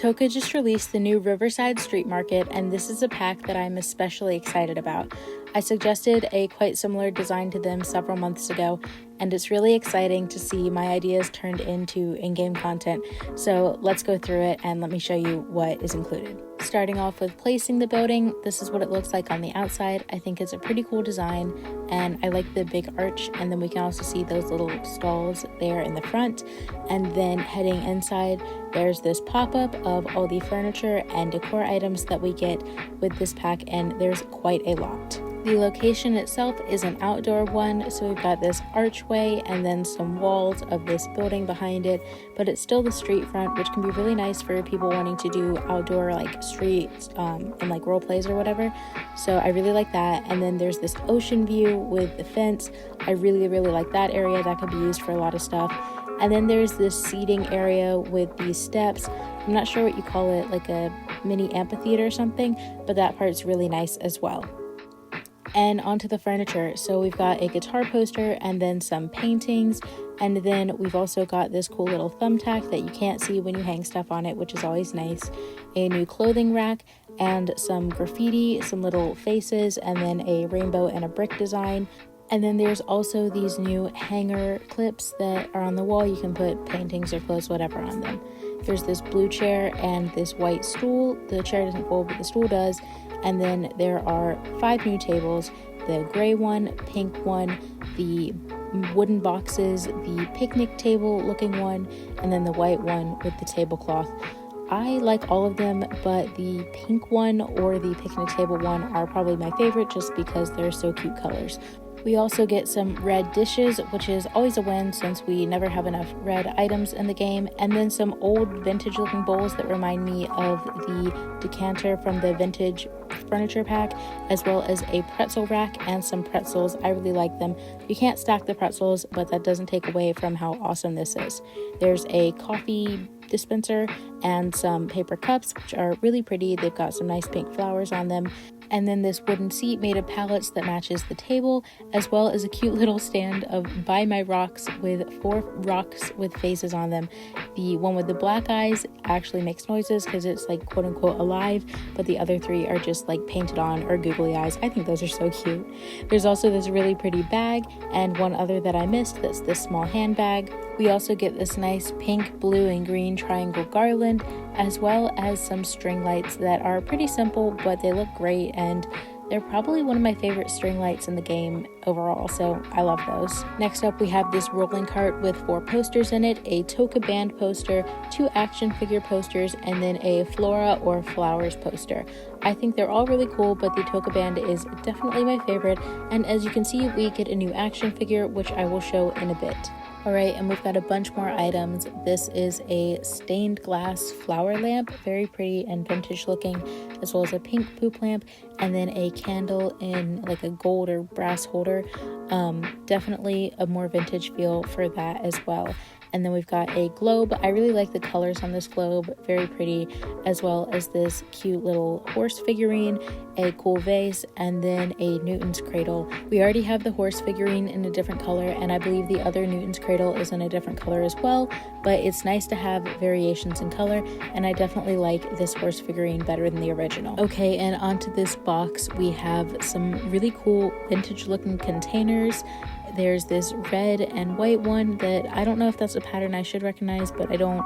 Toca just released the new Riverside Street Market, and this is a pack that I'm especially excited about. I suggested a quite similar design to them several months ago, and it's really exciting to see my ideas turned into in-game content. So let's go through it and let me show you what is included. Starting off with placing the building, this is what it looks like on the outside. I think it's a pretty cool design, and I like the big arch, and then we can also see those little stalls there in the front. And then heading inside, there's this pop-up of all the furniture and decor items that we get with this pack, and there's quite a lot. The location itself is an outdoor one, so we've got this archway and then some walls of this building behind it, but it's still the street front, which can be really nice for people wanting to do outdoor like streets and like role plays or whatever. So I really like that. And then there's this ocean view with the fence. I really like that area. That could be used for a lot of stuff. And then there's this seating area with these steps. I'm not sure what you call it, like a mini amphitheater or something, but that part's really nice as well. And onto the furniture. So we've got a guitar poster and then some paintings, and then we've also got this cool little thumbtack that you can't see when you hang stuff on it, which is always nice, a new clothing rack, and some graffiti, some little faces, and then a rainbow and a brick design. And then there's also these new hanger clips that are on the wall. You can put paintings or clothes, whatever, on them. There's this blue chair and this white stool. The chair doesn't fold, but the stool does. And then there are 5 new tables, the gray one, pink one, the wooden boxes, the picnic table looking one, and then the white one with the tablecloth. I like all of them, but the pink one or the picnic table one are probably my favorite just because they're so cute colors. We also get some red dishes, which is always a win since we never have enough red items in the game, and then some old vintage looking bowls that remind me of the decanter from the vintage furniture pack, as well as a pretzel rack and some pretzels. I really like them. You can't stack the pretzels, but that doesn't take away from how awesome this is. There's a coffee dispenser and some paper cups, which are really pretty. They've got some nice pink flowers on them. And then this wooden seat made of pallets that matches the table, as well as a cute little stand of Buy My Rocks with 4 rocks with faces on them. The one with the black eyes actually makes noises because it's like quote unquote alive, but the other 3 are just like painted on or googly eyes. I think those are so cute. There's also this really pretty bag and one other that I missed that's this small handbag. We also get this nice pink, blue, and green triangle garland, as well as some string lights that are pretty simple, but they look great, and they're probably one of my favorite string lights in the game overall, so I love those. Next up, we have this rolling cart with 4 posters in it, a Toca band poster, 2 action figure posters, and then a flora or flowers poster. I think they're all really cool, but the Toca band is definitely my favorite, and as you can see, we get a new action figure, which I will show in a bit. Alright, and we've got a bunch more items. This is a stained glass flower lamp, very pretty and vintage looking, as well as a pink poop lamp, and then a candle in like a gold or brass holder. Definitely a more vintage feel for that as well. And then we've got a globe. I really like the colors on this globe, very pretty, as well as this cute little horse figurine, a cool vase, and then a Newton's cradle. We already have the horse figurine in a different color, and I believe the other Newton's cradle is in a different color as well, but it's nice to have variations in color, and I definitely like this horse figurine better than the original. Okay, and onto this box, we have some really cool vintage looking containers. There's this red and white one that I don't know if that's a pattern I should recognize, but I don't.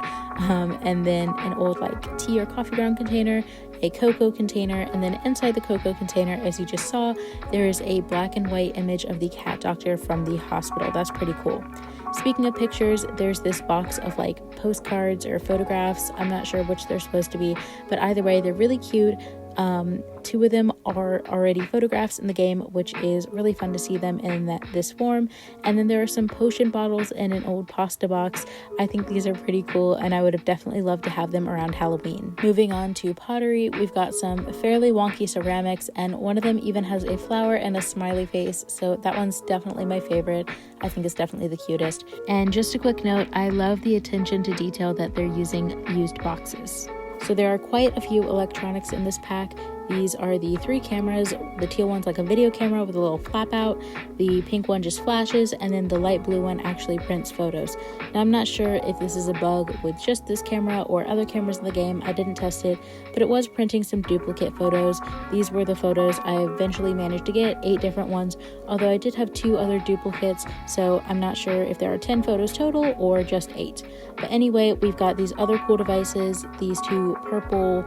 And then an old like tea or coffee ground container, a cocoa container, and then inside the cocoa container, as you just saw, there is a black and white image of the cat doctor from the hospital. That's pretty cool. Speaking of pictures, there's this box of like postcards or photographs. I'm not sure which they're supposed to be, but either way, they're really cute. 2 of them are already photographs in the game, which is really fun to see them in this form. And then there are some potion bottles in an old pasta box. I think these are pretty cool, and I would have definitely loved to have them around Halloween. Moving on to pottery, we've got some fairly wonky ceramics, and one of them even has a flower and a smiley face, so that one's definitely my favorite. I think it's definitely the cutest. And just a quick note, I love the attention to detail that they're using used boxes. So there are quite a few electronics in this pack. These are the 3 cameras. The teal one's like a video camera with a little flap out. The pink one just flashes, and then the light blue one actually prints photos. Now, I'm not sure if this is a bug with just this camera or other cameras in the game. I didn't test it, but it was printing some duplicate photos. These were the photos I eventually managed to get, 8 different ones, although I did have 2 other duplicates, so I'm not sure if there are 10 photos total or just 8. But anyway, we've got these other cool devices, these 2 purple,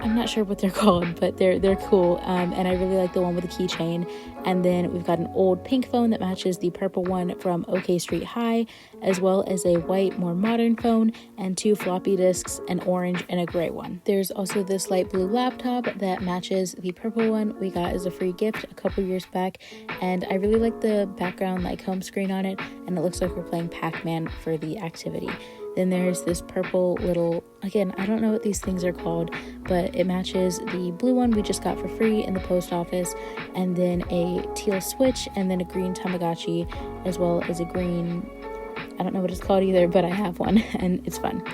I'm not sure what they're called, but they're cool, and I really like the one with the keychain. And then we've got an old pink phone that matches the purple one from OK Street High, as well as a white, more modern phone, and 2 floppy disks, an orange and a gray one. There's also this light blue laptop that matches the purple one we got as a free gift a couple years back, and I really like the background like home screen on it, and it looks like we're playing Pac-Man for the activity. Then there's this purple little, again, I don't know what these things are called, but it matches the blue one we just got for free in the post office, and then a teal Switch, and then a green Tamagotchi, as well as a green, I don't know what it's called either, but I have one, and it's fun.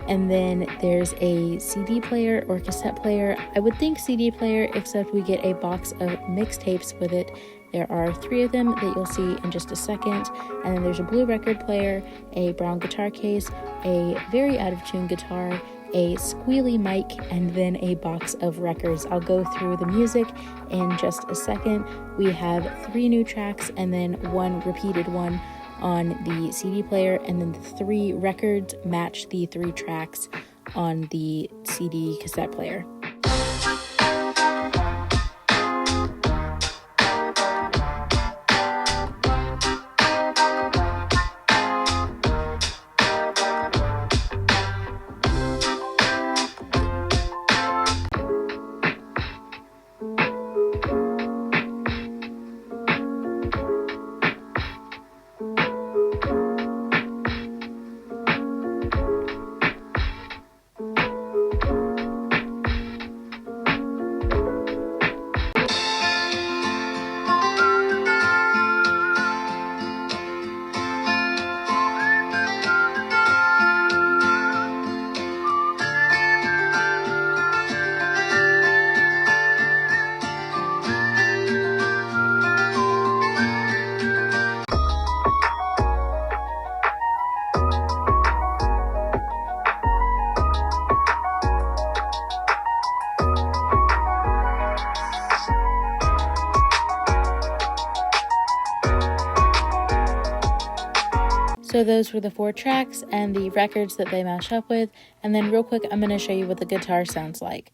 And then there's a CD player or cassette player. I would think CD player, except we get a box of mixtapes with it. There are 3 of them that you'll see in just a second. And then there's a blue record player, a brown guitar case, a very out of tune guitar, a squealy mic, and then a box of records. I'll go through the music in just a second. We have 3 new tracks and then 1 repeated one on the CD player, and then the 3 records match the 3 tracks on the CD cassette player. So those were the 4 tracks and the records that they mash up with. And then real quick, I'm going to show you what the guitar sounds like.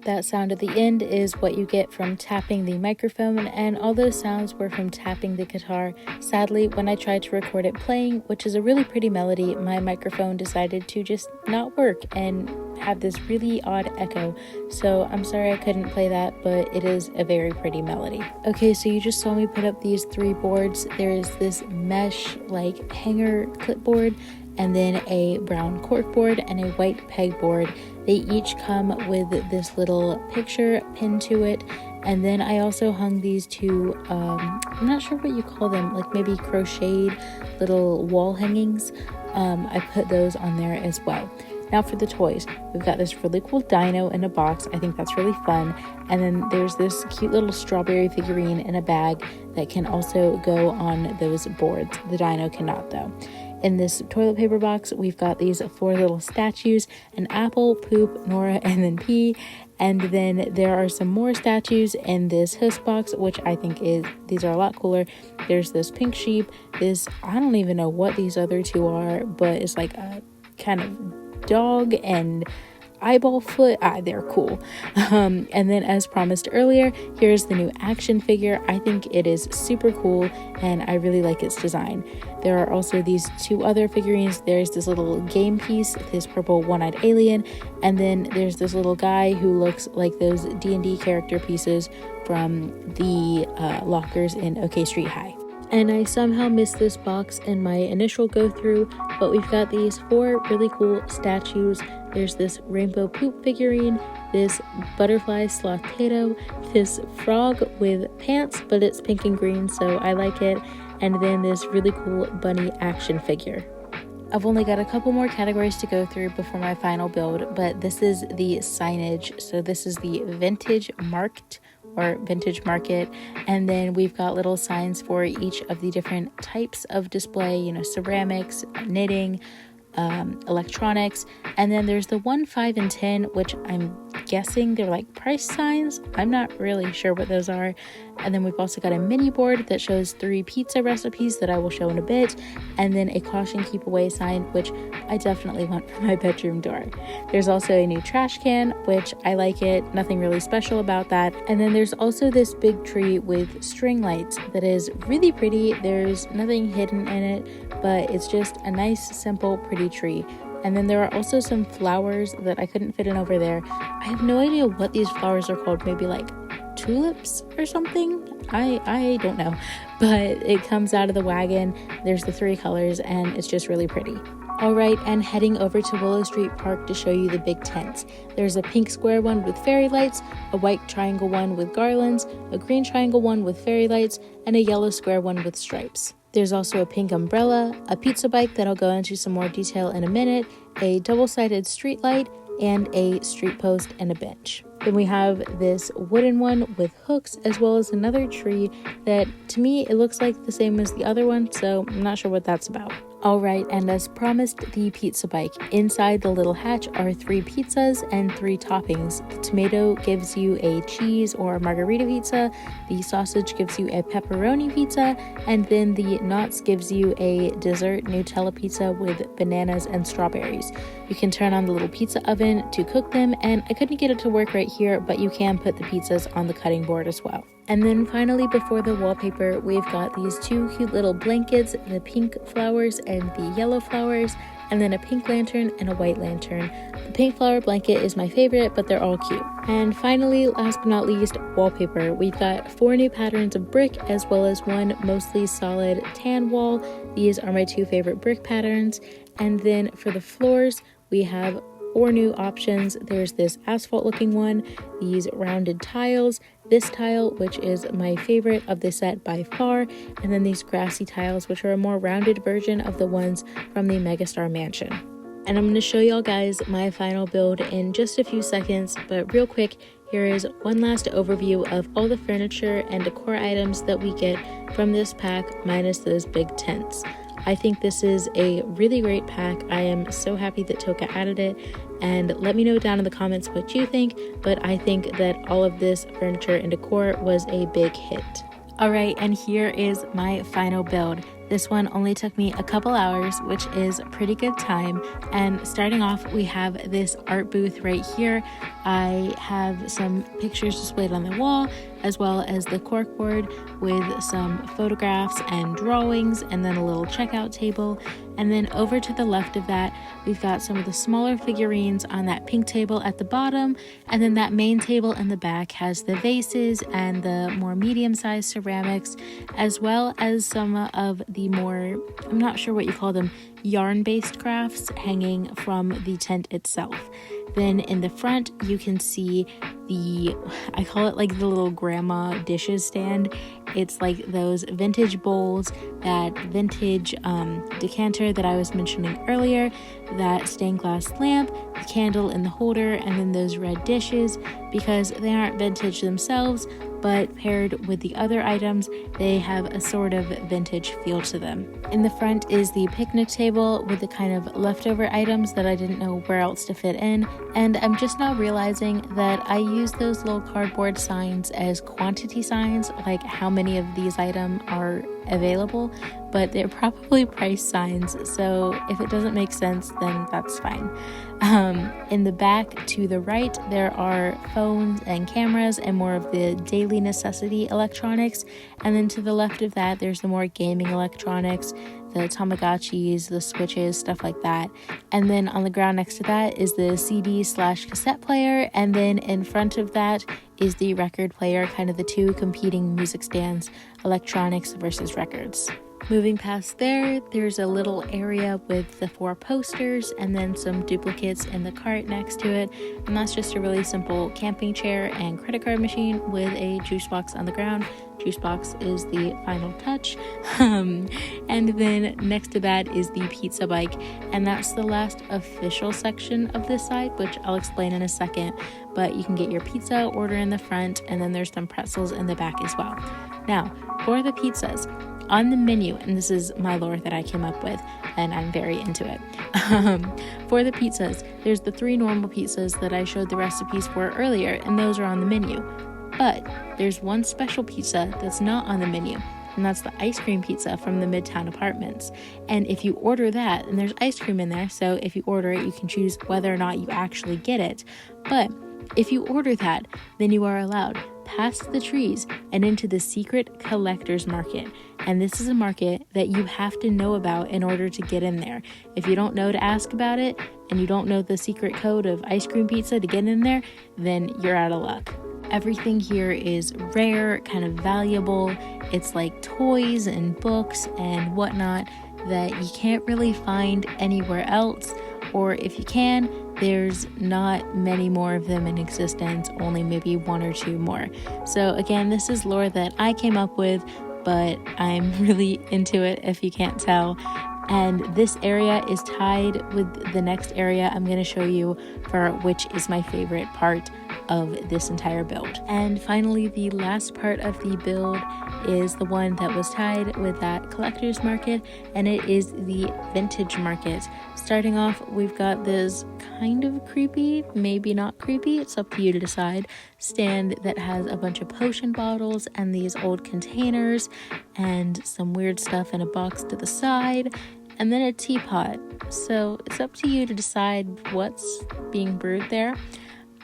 That sound at the end is what you get from tapping the microphone, and all those sounds were from tapping the guitar. Sadly, when I tried to record it playing, which is a really pretty melody, my microphone decided to just not work and have this really odd echo. So I'm sorry I couldn't play that, but it is a very pretty melody. Okay, so you just saw me put up these 3 boards. There's this mesh like hanger clipboard, and then a brown corkboard and a white pegboard. They each come with this little picture pinned to it. And then I also hung these 2, I'm not sure what you call them, like maybe crocheted little wall hangings. I put those on there as well. Now for the toys, we've got this really cool dino in a box. I think that's really fun. And then there's this cute little strawberry figurine in a bag that can also go on those boards. The dino cannot though. In this toilet paper box, we've got these 4 little statues, an apple, poop, Nora, and then pee. And then there are some more statues in this husk box, which I think these are a lot cooler. There's this pink sheep, this, I don't even know what these other 2 are, but it's like a kind of dog and eyeball foot. They're cool. And then as promised earlier, here's the new action figure. I think it is super cool and I really like its design. There are also these 2 other figurines. There's this little game piece, this purple one-eyed alien, and then there's this little guy who looks like those D&D character pieces from the lockers in OK Street High. And I somehow missed this box in my initial go through, but we've got these 4 really cool statues. There's this rainbow poop figurine, this butterfly sloth potato, this frog with pants, but it's pink and green, so I like it, and then this really cool bunny action figure. I've only got a couple more categories to go through before my final build, but this is the signage. So this is the vintage marked or vintage market, and then we've got little signs for each of the different types of display, ceramics, knitting, electronics, and then there's the 1, 5, and 10, which I'm guessing they're like price signs. I'm not really sure what those are. And then we've also got a mini board that shows 3 pizza recipes that I will show in a bit, and then a caution keep away sign, which I definitely want for my bedroom door. There's also a new trash can, which I like it, nothing really special about that. And then there's also this big tree with string lights that is really pretty. There's nothing hidden in it, but it's just a nice, simple, pretty tree. And then there are also some flowers that I couldn't fit in over there. I have no idea what these flowers are called, maybe like tulips or something. I don't know, but it comes out of the wagon. There's the 3 colors and it's just really pretty. All right, and heading over to Willow Street Park to show you the big tents. There's a pink square one with fairy lights, a white triangle one with garlands, a green triangle one with fairy lights, and a yellow square one with stripes. There's also a pink umbrella, a pizza bike that I'll go into some more detail in a minute, a double-sided street light, and a street post and a bench. Then we have this wooden one with hooks, as well as another tree that to me it looks like the same as the other one, so I'm not sure what that's about. Alright, and as promised, the pizza bike. Inside the little hatch are 3 pizzas and 3 toppings. The tomato gives you a cheese or margarita pizza, the sausage gives you a pepperoni pizza, and then the nuts gives you a dessert Nutella pizza with bananas and strawberries. You can turn on the little pizza oven to cook them, and I couldn't get it to work right here, but you can put the pizzas on the cutting board as well. And then finally, before the wallpaper, we've got these 2 cute little blankets, the pink flowers and the yellow flowers, and then a pink lantern and a white lantern. The pink flower blanket is my favorite, but they're all cute. And finally, last but not least, wallpaper. We've got 4 new patterns of brick, as well as 1 mostly solid tan wall. These are my 2 favorite brick patterns. And then for the floors, we have 4 new options. There's this asphalt looking one, these rounded tiles, this tile, which is my favorite of the set by far, and then these grassy tiles, which are a more rounded version of the ones from the Megastar Mansion. And I'm going to show y'all guys my final build in just a few seconds, but real quick, here is one last overview of all the furniture and decor items that we get from this pack, minus those big tents. I think this is a really great pack. I am so happy that Toca added it, and let me know down in the comments what you think, but I think that all of this furniture and decor was a big hit. Alright, and here is my final build. This one only took me a couple hours, which is a pretty good time. And starting off, we have this art booth right here. I have some pictures displayed on the wall, as well as the corkboard with some photographs and drawings, and then a little checkout table. And then over to the left of that, we've got some of the smaller figurines on that pink table at the bottom, and then that main table in the back has the vases and the more medium-sized ceramics, as well as some of the more, I'm not sure what you call them, yarn-based crafts hanging from the tent itself. Then in the front, you can see I call it like the little grandma dishes stand. It's like those vintage bowls, that vintage decanter that I was mentioning earlier, that stained glass lamp, the candle in the holder, and then those red dishes, because they aren't vintage themselves, but paired with the other items, they have a sort of vintage feel to them. In the front is the picnic table with the kind of leftover items that I didn't know where else to fit in, and I'm just now realizing that I use those little cardboard signs as quantity signs, like how many of these items are available, but they're probably price signs, so if it doesn't make sense, then that's fine. In the back to the right, there are phones and cameras and more of the daily necessity electronics, and then to the left of that, there's the more gaming electronics, the Tamagotchis, the Switches, stuff like that. And then on the ground next to that is the CD/cassette player, and then in front of that is the record player, kind of the two competing music stands, electronics versus records. Moving past there, there's a little area with the 4 posters and then some duplicates in the cart next to it, and that's just a really simple camping chair and credit card machine with a juice box on the ground. Juice box is the final touch. And then next to that is the pizza bike, and that's the last official section of this site, which I'll explain in a second, but you can get your pizza order in the front, and then there's some pretzels in the back as well. Now, for the pizzas, on the menu, and this is my lore that I came up with, and I'm very into it. For the pizzas, there's the 3 normal pizzas that I showed the recipes for earlier, and those are on the menu. But there's one special pizza that's not on the menu, and that's the ice cream pizza from the Midtown Apartments. And if you order that, and there's ice cream in there, so if you order it, you can choose whether or not you actually get it. But if you order that, then you are allowed past the trees and into the secret collector's market. And this is a market that you have to know about in order to get in there. If you don't know to ask about it, and you don't know the secret code of ice cream pizza to get in there, then you're out of luck. Everything here is rare, kind of valuable. It's like toys and books and whatnot that you can't really find anywhere else, or if you can, there's not many more of them in existence, only maybe 1 or 2 more. So again, this is lore that I came up with, but I'm really into it if you can't tell. And this area is tied with the next area I'm going to show you for which is my favorite part of this entire build. And finally, the last part of the build is the one that was tied with that collector's market, and it is the vintage market. Starting off, we've got this kind of creepy, maybe not creepy, it's up to you to decide, stand that has a bunch of potion bottles and these old containers and some weird stuff in a box to the side, and then a teapot. So it's up to you to decide what's being brewed there,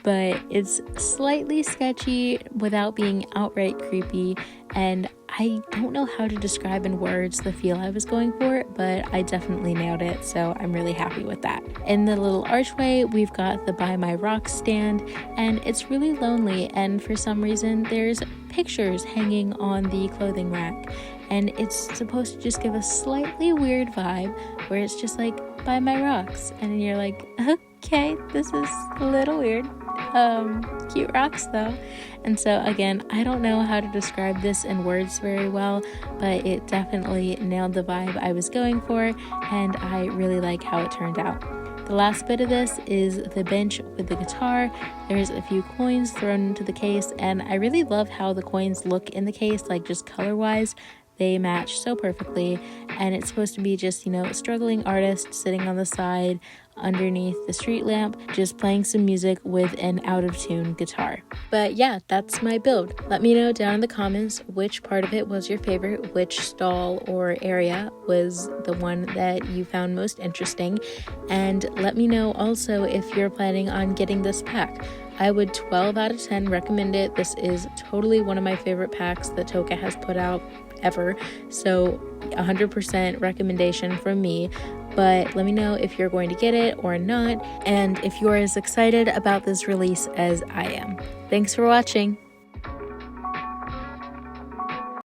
but it's slightly sketchy without being outright creepy, and I don't know how to describe in words the feel I was going for, but I definitely nailed it, so I'm really happy with that. In the little archway, we've got the Buy My Rocks stand, and it's really lonely, and for some reason, there's pictures hanging on the clothing rack, and it's supposed to just give a slightly weird vibe, where it's just like, buy my rocks, and you're like, okay, this is a little weird. Cute rocks though. And so again, I don't know how to describe this in words very well, but it definitely nailed the vibe I was going for, and I really like how it turned out. The last bit of this is the bench with the guitar. There's a few coins thrown into the case, and I really love how the coins look in the case, like just color-wise. They match so perfectly, and it's supposed to be just, a struggling artist sitting on the side underneath the street lamp, just playing some music with an out-of-tune guitar. But yeah, that's my build. Let me know down in the comments which part of it was your favorite, which stall or area was the one that you found most interesting, and let me know also if you're planning on getting this pack. I would 12 out of 10 recommend it. This is totally one of my favorite packs that Toca has put out ever, so 100% recommendation from me. But let me know if you're going to get it or not, and if you're as excited about this release as I am. Thanks for watching.